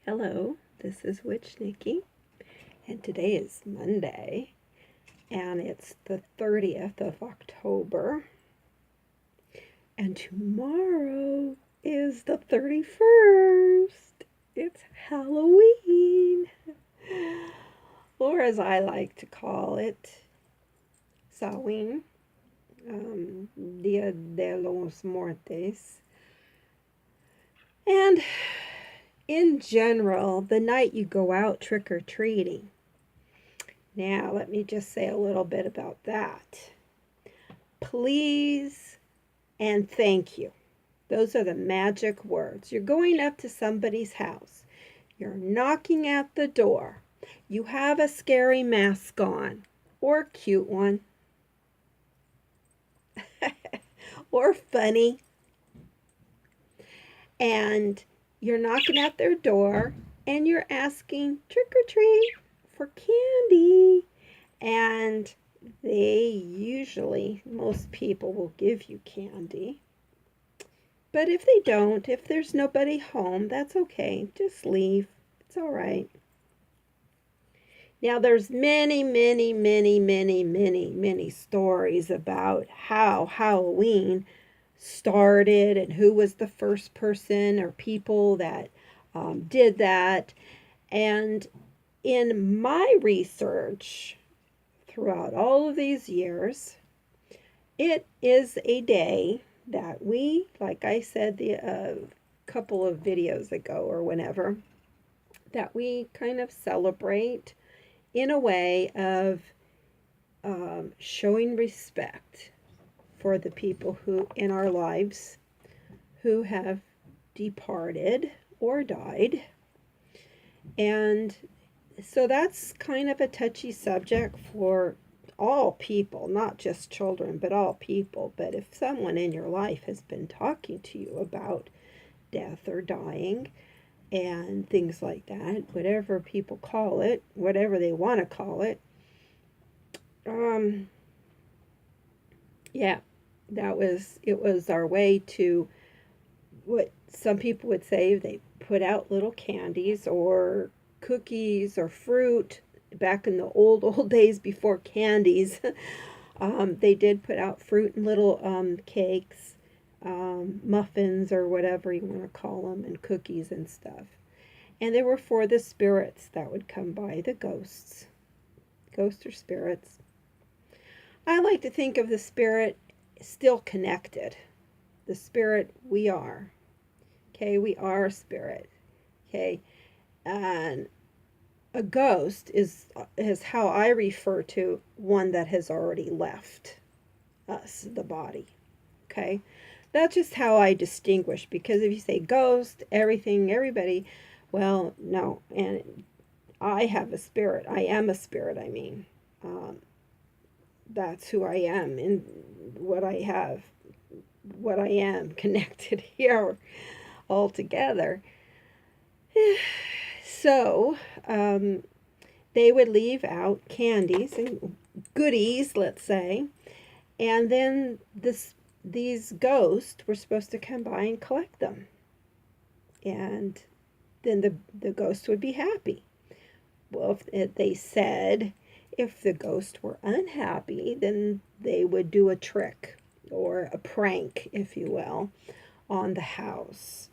Hello, this is Witch Nikki, and today is Monday, and it's the 30th of October, and tomorrow is the 31st. It's Halloween, or as I like to call it, Samhain, Dia de los Muertos. And in general, the night you go out trick-or-treating. Now, let me just say a little bit about that. Please and thank you. Those are the magic words. You're going up to somebody's house. You're knocking at the door. You have a scary mask on, or a cute one, or funny. And you're knocking at their door and you're asking trick or treat for candy. And they usually, most people will give you candy. But if they don't, if there's nobody home, that's okay. Just leave. It's all right. Now, there's many stories about how Halloween started and who was the first person or people that did that. And in my research throughout all of these years, it is a day that we, like I said the couple of videos ago or whenever, that we kind of celebrate in a way of showing respect for the people who in our lives who have departed or died. And so that's kind of a touchy subject for all people, not just children, but all people. But if someone in your life has been talking to you about death or dying and things like that, whatever people call it, whatever they want to call it, yeah, it was our way to, what some people would say, they put out little candies or cookies or fruit back in the old days before candies. They did put out fruit and little cakes, muffins or whatever you want to call them, and cookies and stuff. And they were for the spirits that would come by, the ghosts or spirits. I like to think of the spirit still connected. The spirit we are. Okay, we are a spirit. Okay, and a ghost is how I refer to one that has already left us, the body. Okay, that's just how I distinguish, because if you say ghost, everybody, well, no. And I have a spirit. I am a spirit. I mean, that's who I am and what I have, what I am connected here all together. So, they would leave out candies and goodies, let's say, and then these ghosts were supposed to come by and collect them. And then the ghosts would be happy. Well, they said if the ghosts were unhappy, then they would do a trick or a prank, if you will, on the house.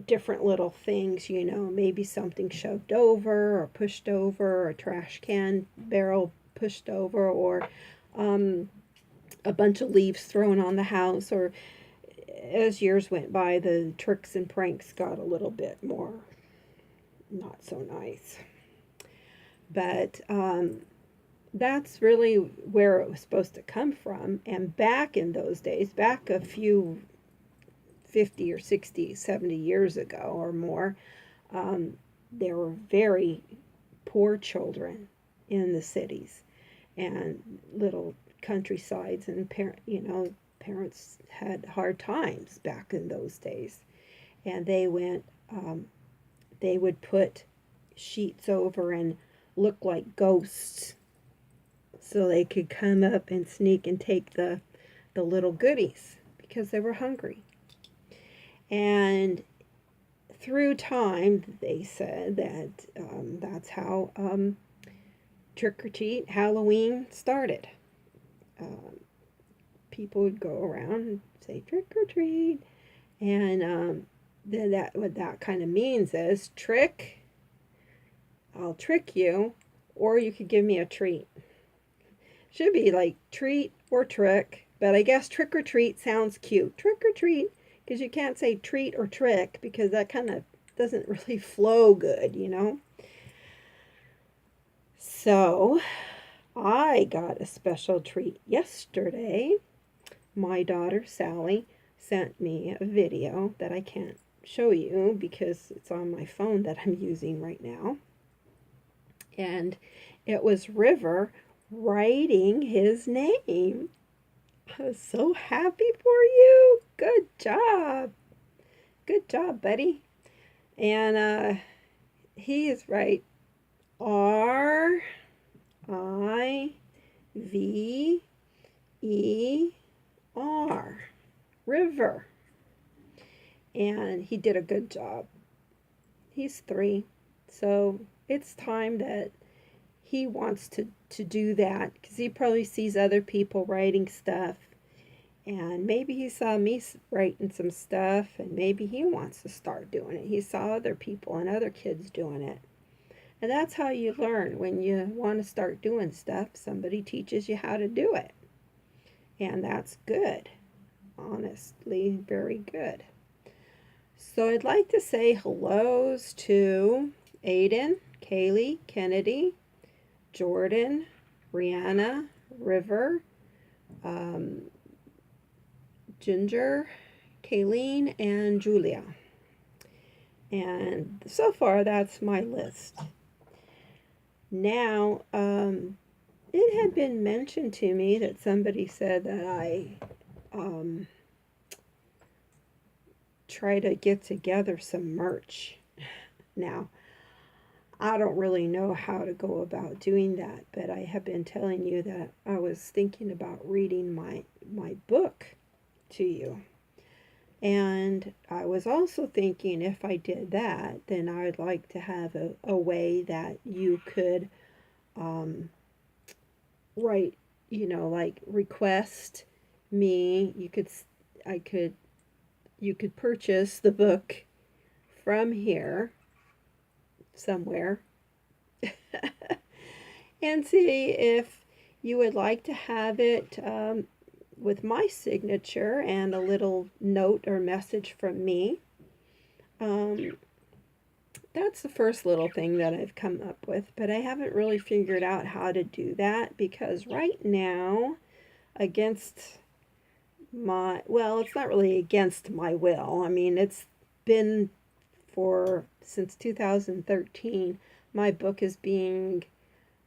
Different little things, maybe something shoved over or pushed over, or a trash can barrel pushed over, or a bunch of leaves thrown on the house. Or as years went by, the tricks and pranks got a little bit more not so nice. But that's really where it was supposed to come from. And back in those days, back a few 50 or 60, 70 years ago or more, there were very poor children in the cities and little countrysides, and parents had hard times back in those days. And they would put sheets over and look like ghosts so they could come up and sneak and take the little goodies because they were hungry. And through time, they said that that's how trick or treat Halloween started. Um, People would go around and say trick or treat, and then that what that kind of means is trick. I'll trick you, or you could give me a treat. Should be like treat or trick, but I guess trick or treat sounds cute. Trick or treat, because you can't say treat or trick because that kind of doesn't really flow good, you know? So I got a special treat yesterday. My daughter Sally sent me a video that I can't show you because it's on my phone that I'm using right now. And it was River writing his name. I was so happy for you. Good job. Good job, buddy. And he is right. R-I-V-E-R. River. And he did a good job. He's 3. So it's time that he wants to do that because he probably sees other people writing stuff. And maybe he saw me writing some stuff and maybe he wants to start doing it. He saw other people and other kids doing it. And that's how you learn when you want to start doing stuff. Somebody teaches you how to do it. And that's good. Honestly, very good. So I'd like to say hellos to Aiden, Kaylee, Kennedy, Jordan, Rihanna, River, Ginger, Kayleen, and Julia. And so far, that's my list. Now, it had been mentioned to me that somebody said that I try to get together some merch. Now, I don't really know how to go about doing that, but I have been telling you that I was thinking about reading my book to you. And I was also thinking if I did that, then I would like to have a way that you could write, like request me. You could purchase the book from here somewhere and see if you would like to have it with my signature and a little note or message from me. That's the first little thing that I've come up with, but I haven't really figured out how to do that because right now, against well, it's not really against my will. I mean, it's been since 2013, my book is being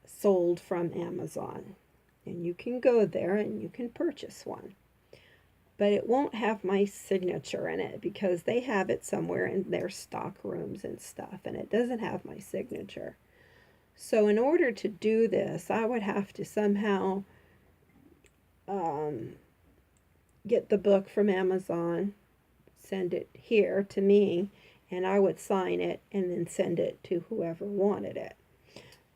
sold from Amazon. And you can go there and you can purchase one. But it won't have my signature in it because they have it somewhere in their stock rooms and stuff, and it doesn't have my signature. So in order to do this, I would have to somehow get the book from Amazon, send it here to me, and I would sign it and then send it to whoever wanted it.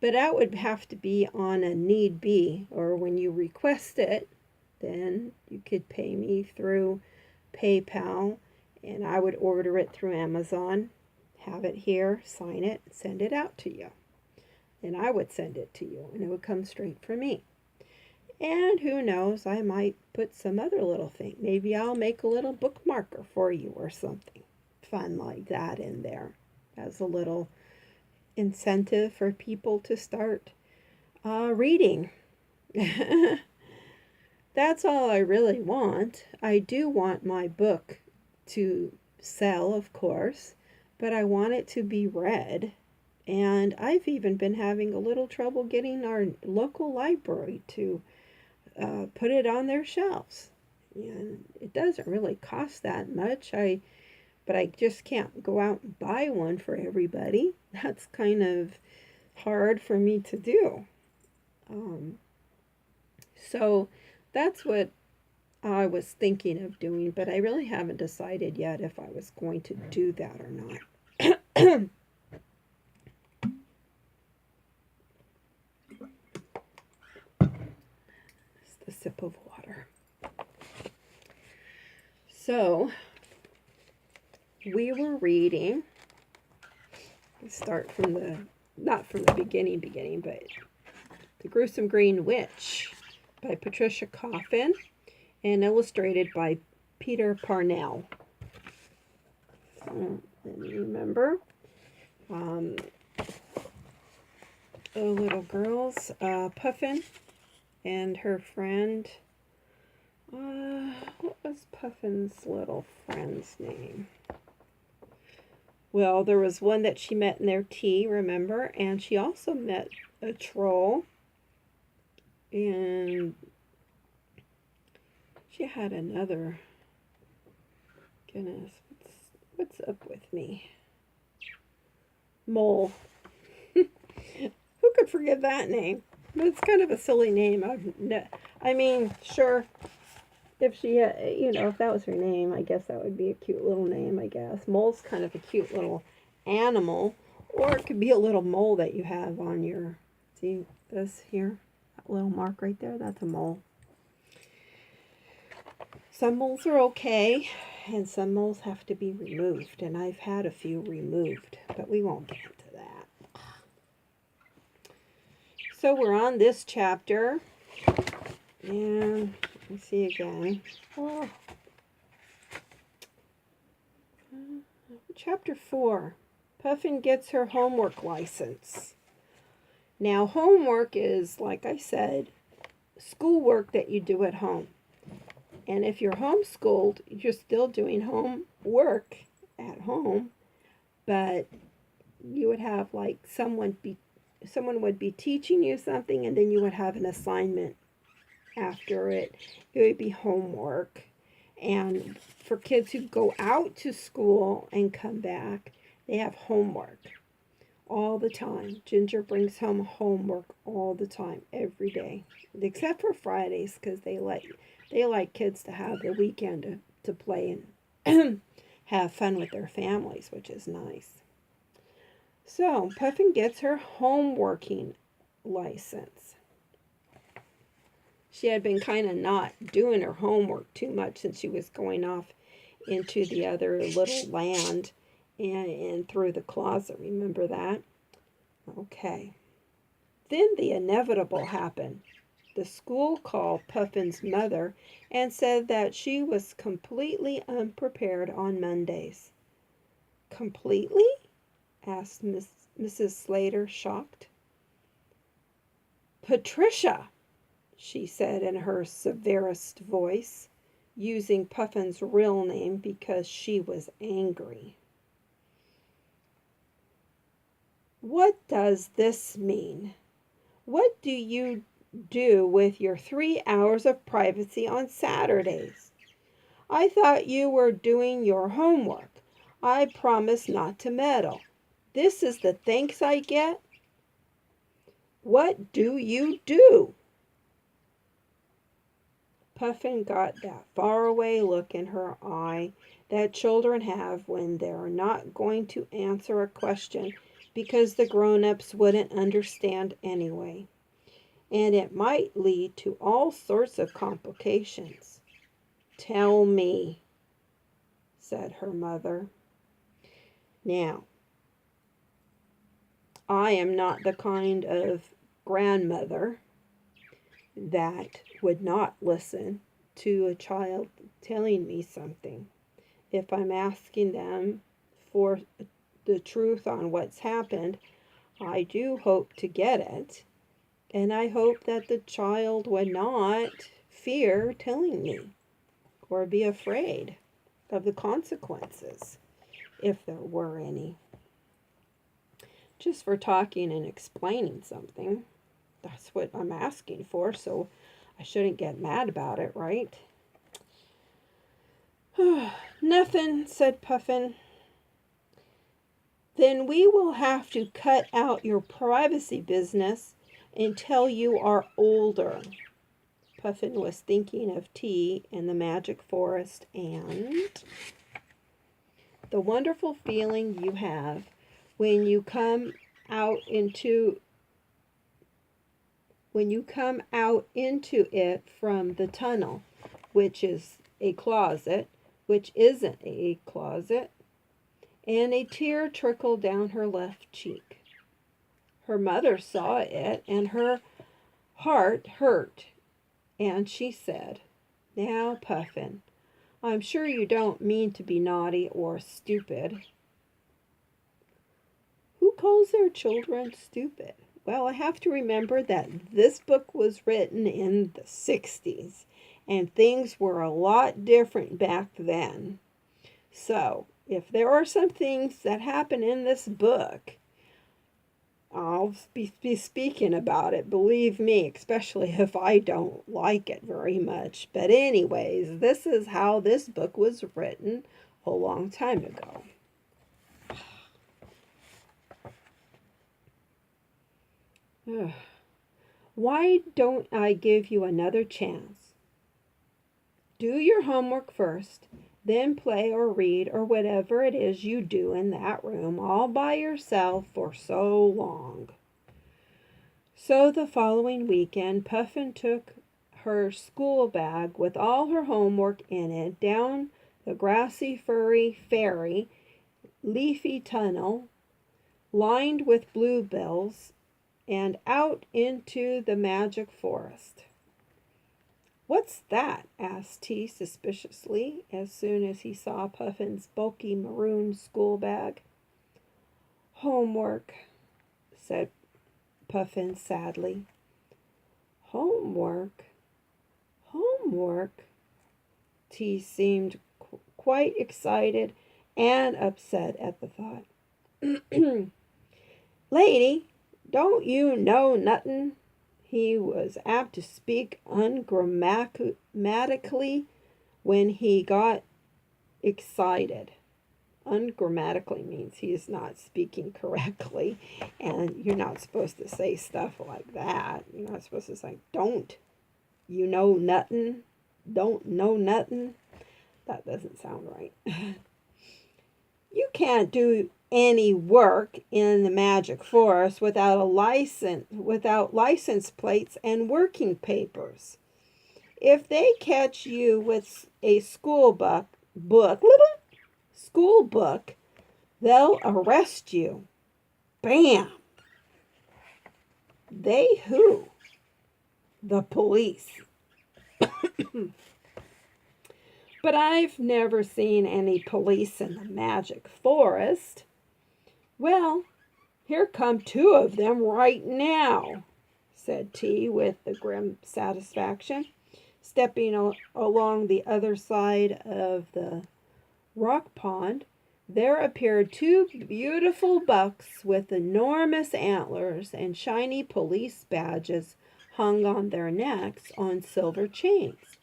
But that would have to be on a need be, or when you request it, then you could pay me through PayPal, and I would order it through Amazon, have it here, sign it, send it out to you. And I would send it to you, and it would come straight from me. And who knows, I might put some other little thing. Maybe I'll make a little bookmarker for you or something fun like that in there as a little incentive for people to start reading. That's all I really want. I do want my book to sell, of course, but I want it to be read. And I've even been having a little trouble getting our local library to put it on their shelves. And it doesn't really cost that much. But I just can't go out and buy one for everybody. That's kind of hard for me to do. So that's what I was thinking of doing, but I really haven't decided yet if I was going to do that or not. Just a sip of water. So, we were reading, let's start from the, not from the beginning, but The Gruesome Green Witch by Patricia Coffin and illustrated by Peter Parnell. So, let me remember. Little girls, Puffin and her friend. What was Puffin's little friend's name? Well, there was one that she met in their tea, remember? And she also met a troll. And she had another. Goodness, what's up with me? Mole. Who could forget that name? But it's kind of a silly name. I mean, sure, if she, if that was her name, I guess that would be a cute little name, I guess. Mole's kind of a cute little animal. Or it could be a little mole that you have on your, see this here? That little mark right there, that's a mole. Some moles are okay, and some moles have to be removed. And I've had a few removed, but we won't get into that. So we're on this chapter, and let me see again. Oh. Chapter 4, Puffin gets her homework license. Now, homework is, like I said, schoolwork that you do at home. And if you're homeschooled, you're still doing homework at home, but you would have like someone would be teaching you something, and then you would have an assignment after it. It would be homework. And for kids who go out to school and come back, they have homework all the time. Ginger brings home homework all the time, every day, except for Fridays, because they like kids to have the weekend to play and have fun with their families, which is nice. So, Puffin gets her homeworking license. She had been kind of not doing her homework too much since she was going off into the other little land and through the closet. Remember that? Okay. Then the inevitable happened. The school called Puffin's mother and said that she was completely unprepared on Mondays. Completely? Asked Mrs. Slater, shocked. Patricia, she said in her severest voice, using Puffin's real name because she was angry. What does this mean? What do you do with your 3 hours of privacy on Saturdays? I thought you were doing your homework. I promised not to meddle. This is the thanks I get? What do you do? Puffin got that faraway look in her eye that children have when they're not going to answer a question because the grown-ups wouldn't understand anyway. And it might lead to all sorts of complications. Tell me, said her mother. Now, I am not the kind of grandmother that would not listen to a child telling me something. If I'm asking them for the truth on what's happened, I do hope to get it. And I hope that the child would not fear telling me or be afraid of the consequences, if there were any. Just for talking and explaining something. That's what I'm asking for, so I shouldn't get mad about it, right? Nothing, said Puffin. Then we will have to cut out your privacy business until you are older. Puffin was thinking of tea in the magic forest and the wonderful feeling you have when you come out into it from the tunnel, which is a closet, which isn't a closet, and a tear trickled down her left cheek. Her mother saw it, and her heart hurt, and she said, "Now, Puffin, I'm sure you don't mean to be naughty or stupid." Who calls their children stupid? Well, I have to remember that this book was written in the 60s, and things were a lot different back then. So, if there are some things that happen in this book, I'll be speaking about it, believe me, especially if I don't like it very much. But anyways, this is how this book was written a long time ago. Why don't I give you another chance? Do your homework first, then play or read or whatever it is you do in that room all by yourself for so long. So the following weekend, Puffin took her school bag with all her homework in it down the grassy, fairy, leafy tunnel lined with bluebells and out into the magic forest. "What's that?" asked T suspiciously as soon as he saw Puffin's bulky maroon school bag. "Homework," said Puffin sadly. "Homework? Homework?" T seemed quite excited and upset at the thought. "Lady, don't you know nothin'?" He was apt to speak ungrammatically when he got excited. Ungrammatically means he is not speaking correctly, and you're not supposed to say stuff like that. You're not supposed to say, "Don't you know nothin'? Don't know nothin'." That doesn't sound right. "You can't do any work in the magic forest without license plates and working papers. If they catch you with a school book, they'll arrest you." Bam! "They who?" "The police." "But I've never seen any police in the magic forest." "Well, here come two of them right now," said T with the grim satisfaction. Stepping along the other side of the rock pond, there appeared two beautiful bucks with enormous antlers and shiny police badges hung on their necks on silver chains.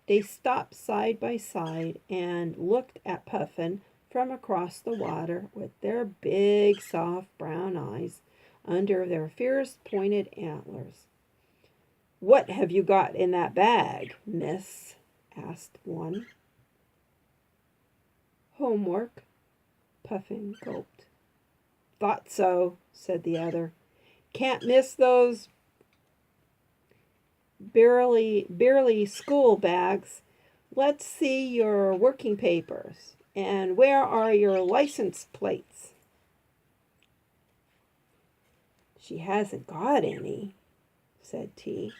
They stopped side by side and looked at Puffin from across the water with their big, soft brown eyes under their fierce pointed antlers. "What have you got in that bag, miss?" asked one. "Homework," Puffin gulped. "Thought so," said the other. "Can't miss those beerly school bags. Let's see your working papers. And where are your license plates?" "She hasn't got any," said T.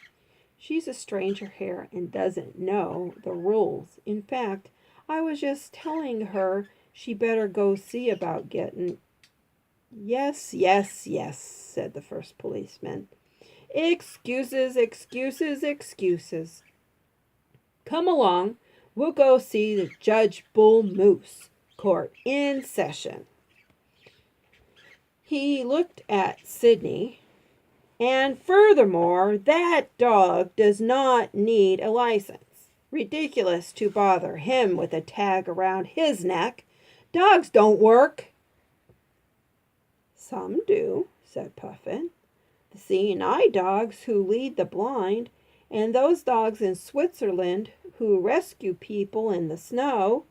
"She's a stranger here and doesn't know the rules. In fact, I was just telling her she better go see about getting—" Yes, said the first policeman. "Excuses, excuses, excuses. Come along. We'll go see the Judge Bull Moose court in session." He looked at Sydney. "And furthermore, that dog does not need a license. Ridiculous to bother him with a tag around his neck. Dogs don't work." "Some do," said Puffin. "The seeing eye dogs who lead the blind, and those dogs in Switzerland who rescue people in the snow."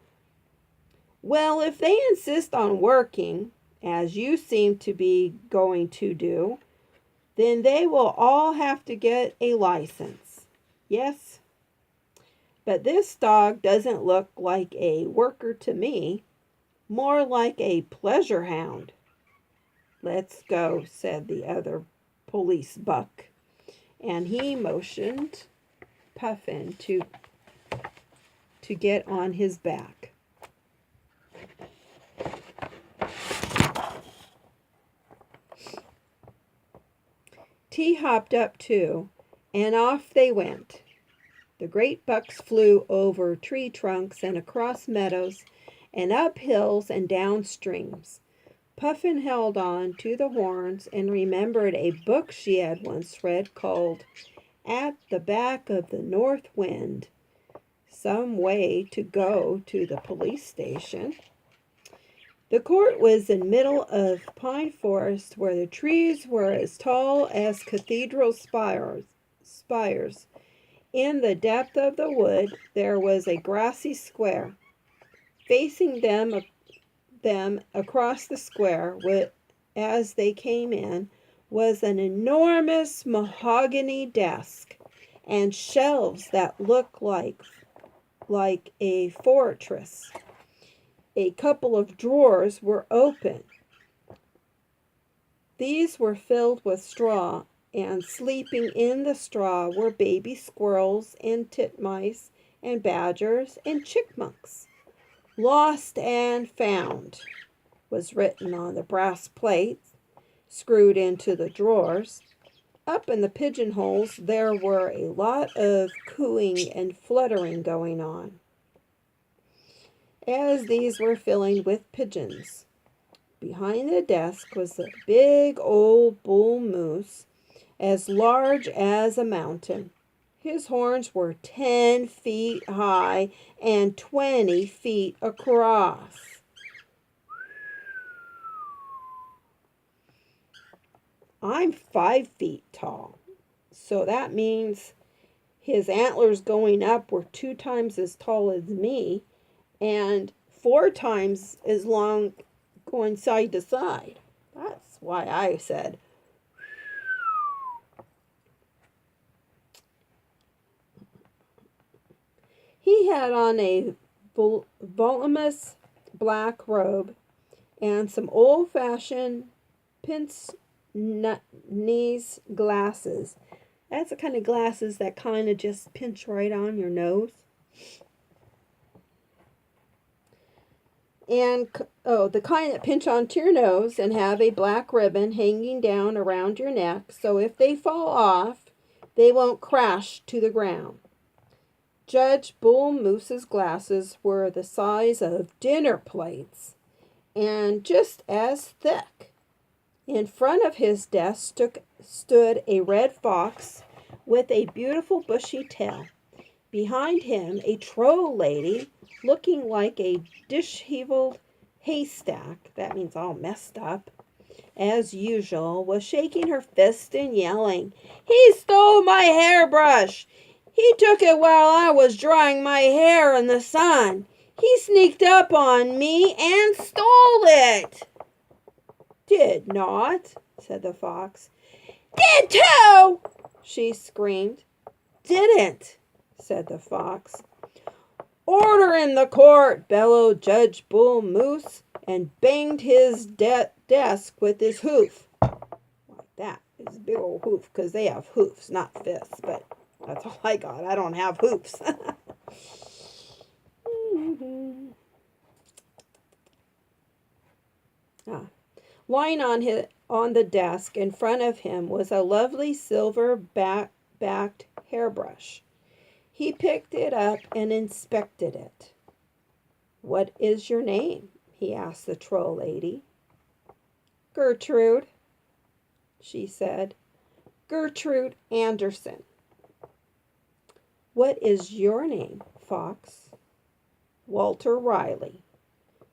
"Well, if they insist on working, as you seem to be going to do, then they will all have to get a license. Yes? But this dog doesn't look like a worker to me, more like a pleasure hound. Let's go, said the other police buck, and he motioned Puffin to get on his back. T hopped up too, and off they went. The great bucks flew over tree trunks and across meadows and up hills and down streams. Puffin held on to the horns and remembered a book she had once read called At the Back of the North Wind, some way to go to the police station. The court was in the middle of pine forest where the trees were as tall as cathedral spires. In the depth of the wood there was a grassy square. Facing them across the square, as they came in, was an enormous mahogany desk and shelves that looked like a fortress. A couple of drawers were open. These were filled with straw, and sleeping in the straw were baby squirrels and titmice and badgers and chipmunks. Lost and found was written on the brass plates screwed into the drawers. Up in the pigeonholes there were a lot of cooing and fluttering going on, as these were filling with pigeons. Behind the desk was a big old bull moose, as large as a mountain. His horns were 10 feet high and 20 feet across. I'm 5 feet tall, so that means his antlers going up were 2 times as tall as me and 4 times as long going side to side. That's why I said. He had on a voluminous black robe and some old-fashioned pince-nez glasses. That's the kind of glasses that kind of just pinch right on your nose. And, the kind that pinch onto your nose and have a black ribbon hanging down around your neck, so if they fall off, they won't crash to the ground. Judge Bull Moose's glasses were the size of dinner plates and just as thick. In front of his desk stood a red fox with a beautiful bushy tail. Behind him, a troll lady, looking like a disheveled haystack, that means all messed up, as usual, was shaking her fist and yelling, "He stole my hairbrush! He took it while I was drying my hair in the sun! He sneaked up on me and stole it!" "Did not," said the fox. "Did too!" she screamed. "Didn't," said the fox. "Order in the court!" bellowed Judge Bull Moose, and banged his desk with his hoof. Like that, his big old hoof, because they have hoofs, not fists, but that's all I got. I don't have hoofs. Lying on the desk in front of him was a lovely silver-backed hairbrush. He picked it up and inspected it. "What is your name?" he asked the troll lady. "Gertrude," she said. "Gertrude Anderson." "What is your name, Fox?" "Walter Riley.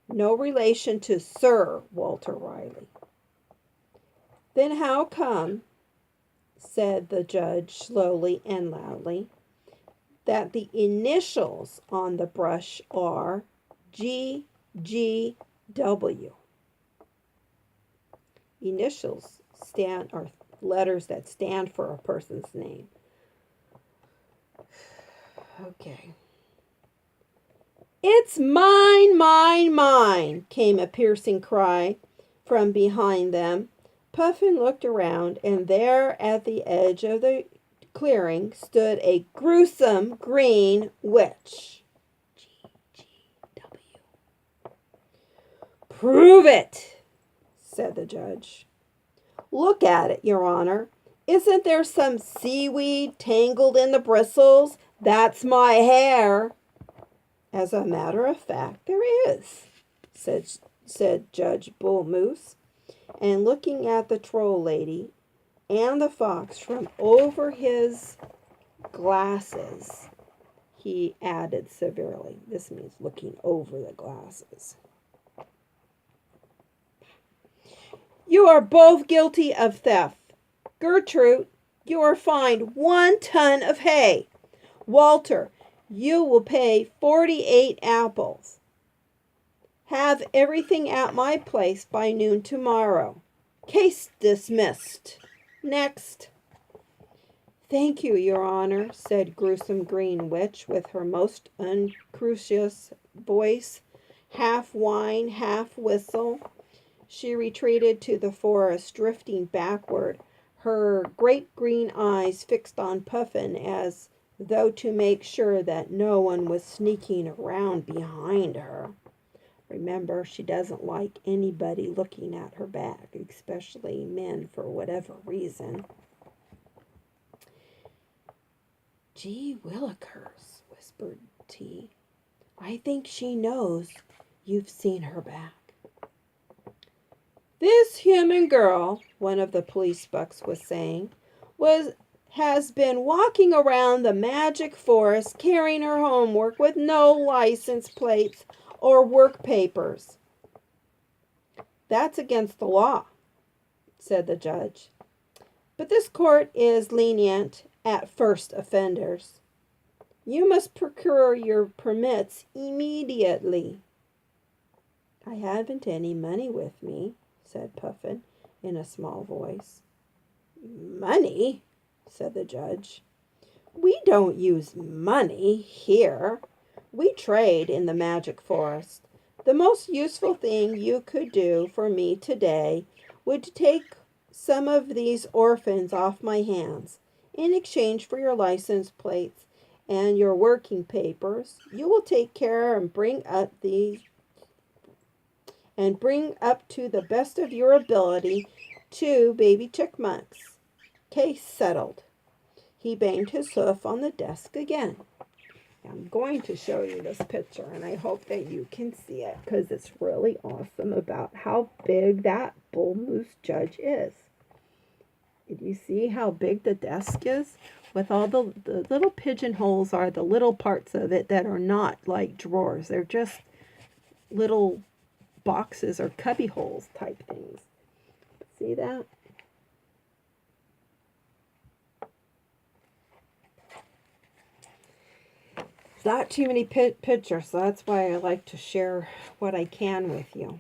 No relation to Sir Walter Riley." "Then how come," said the judge slowly and loudly, "that the initials on the brush are G.G.W.?" initials stand or letters that stand for a person's name. Okay. "It's mine, mine, mine," came a piercing cry from behind them. Puffin looked around, and there at the edge of the clearing stood a gruesome green witch. GGW. "Prove it," said the judge. "Look at it, Your Honor. Isn't there some seaweed tangled in the bristles? That's my hair." "As a matter of fact, there is," said Judge Bull Moose, and looking at the troll lady and the fox from over his glasses, he added severely. This means looking over the glasses. "You are both guilty of theft. Gertrude, you are fined 1 ton of hay. Walter, you will pay 48 apples. Have everything at my place by noon tomorrow. Case dismissed. Next." "Thank you, Your Honor," said Gruesome Green Witch with her most unctuous voice, half whine, half whistle. She retreated to the forest, drifting backward, her great green eyes fixed on Puffin as though to make sure that no one was sneaking around behind her. Remember, she doesn't like anybody looking at her back, especially men for whatever reason. "Gee willikers," whispered T. "I think she knows you've seen her back." "This human girl," one of the police bucks was saying, has been walking around the magic forest carrying her homework with no license plates or work papers. "That's against the law," said the judge. "But this court is lenient at first offenders. You must procure your permits immediately." "I haven't any money with me," said Puffin in a small voice. "Money?" said the judge. "We don't use money here. We trade in the magic forest. The most useful thing you could do for me today would take some of these orphans off my hands. In exchange for your license plates and your working papers, you will take care and bring up to the best of your ability 2 baby chipmunks. Case settled." He banged his hoof on the desk again. I'm going to show you this picture, and I hope that you can see it because it's really awesome about how big that bull moose judge is. Did you see how big the desk is? With all the little pigeonholes are the little parts of it that are not like drawers. They're just little boxes or cubby holes type things. See that? Not too many pictures, so that's why I like to share what I can with you.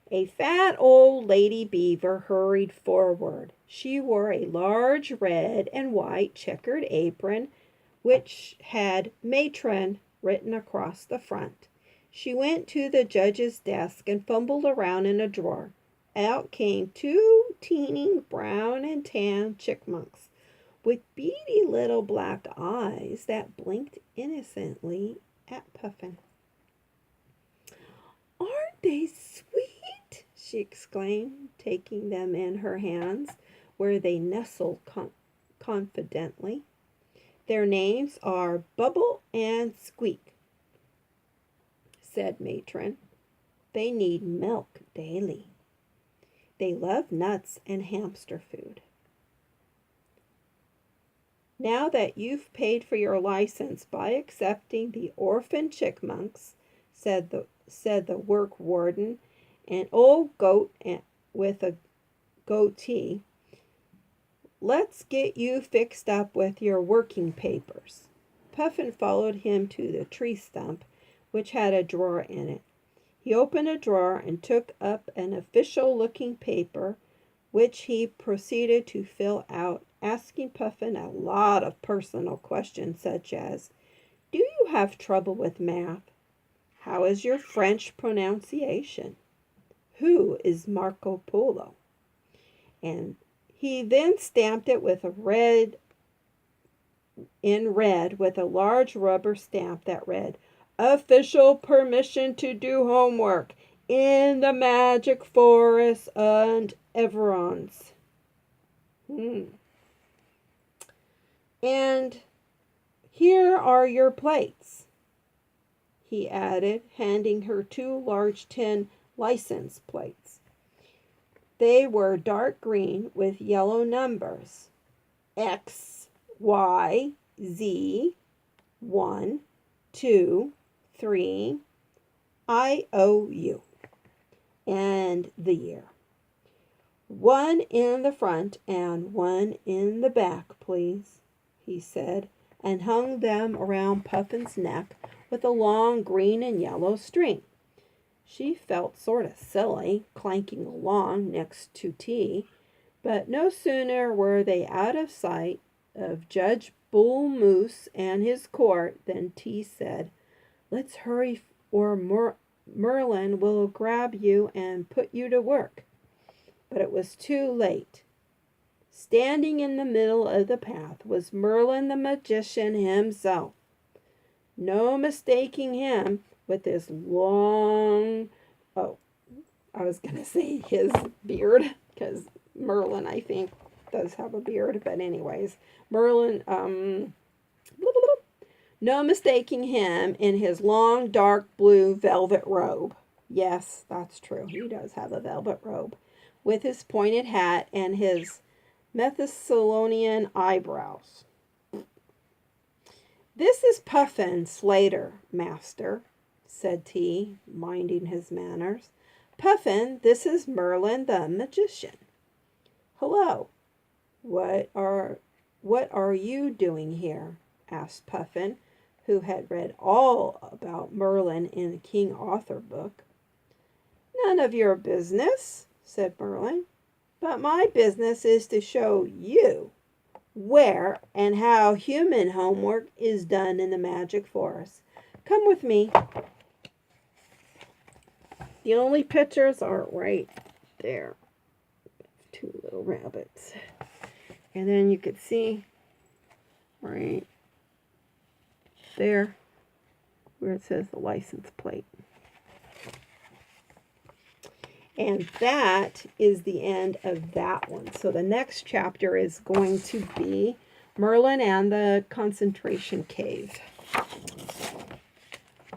A fat old lady beaver hurried forward. She wore a large red and white checkered apron which had "Matron" written across the front. She went to the judge's desk and fumbled around in a drawer. Out came 2 teeny brown and tan chipmunks with beady little black eyes that blinked innocently at Puffin. "Aren't they sweet?" she exclaimed, taking them in her hands, where they nestled confidently. "Their names are Bubble and Squeak," said Matron. "They need milk daily. They love nuts and hamster food. Now that you've paid for your license by accepting the orphan chipmunks," said the work warden, an old goat with a goatee, "let's get you fixed up with your working papers." Puffin followed him to the tree stump, which had a drawer in it. He opened a drawer and took up an official-looking paper, which he proceeded to fill out, asking Puffin a lot of personal questions such as, "Do you have trouble with math? How is your French pronunciation? Who is Marco Polo?" And he then stamped it with red with a large rubber stamp that read, "Official permission to do homework in the magic forest and Everons." "And here are your plates," he added, handing her 2 large tin license plates. They were dark green with yellow numbers, X, Y, Z, 1, 2, 3, IOU, and the year. "One in the front and one in the back, please," he said, and hung them around Puffin's neck with a long green and yellow string. She felt sort of silly, clanking along next to T, but no sooner were they out of sight of Judge Bull Moose and his court than T said, "Let's hurry or Merlin will grab you and put you to work." But it was too late. Standing in the middle of the path was Merlin the magician himself. No mistaking him with his long, I was going to say his beard, because Merlin, I think, does have a beard, but anyways, Merlin, no mistaking him in his long, dark blue velvet robe. Yes, that's true, he does have a velvet robe, with his pointed hat and his Methysalian eyebrows. "This is Puffin Slater, master," said T, minding his manners. "Puffin, this is Merlin the magician." "Hello. What are you doing here?" asked Puffin, who had read all about Merlin in the King Arthur book. "None of your business," said Merlin. "But my business is to show you where and how human homework is done in the magic forest. Come with me." The only pictures are right there. 2 little rabbits. And then you could see right there where it says the license plate. And that is the end of that one. So the next chapter is going to be Merlin and the concentration cave.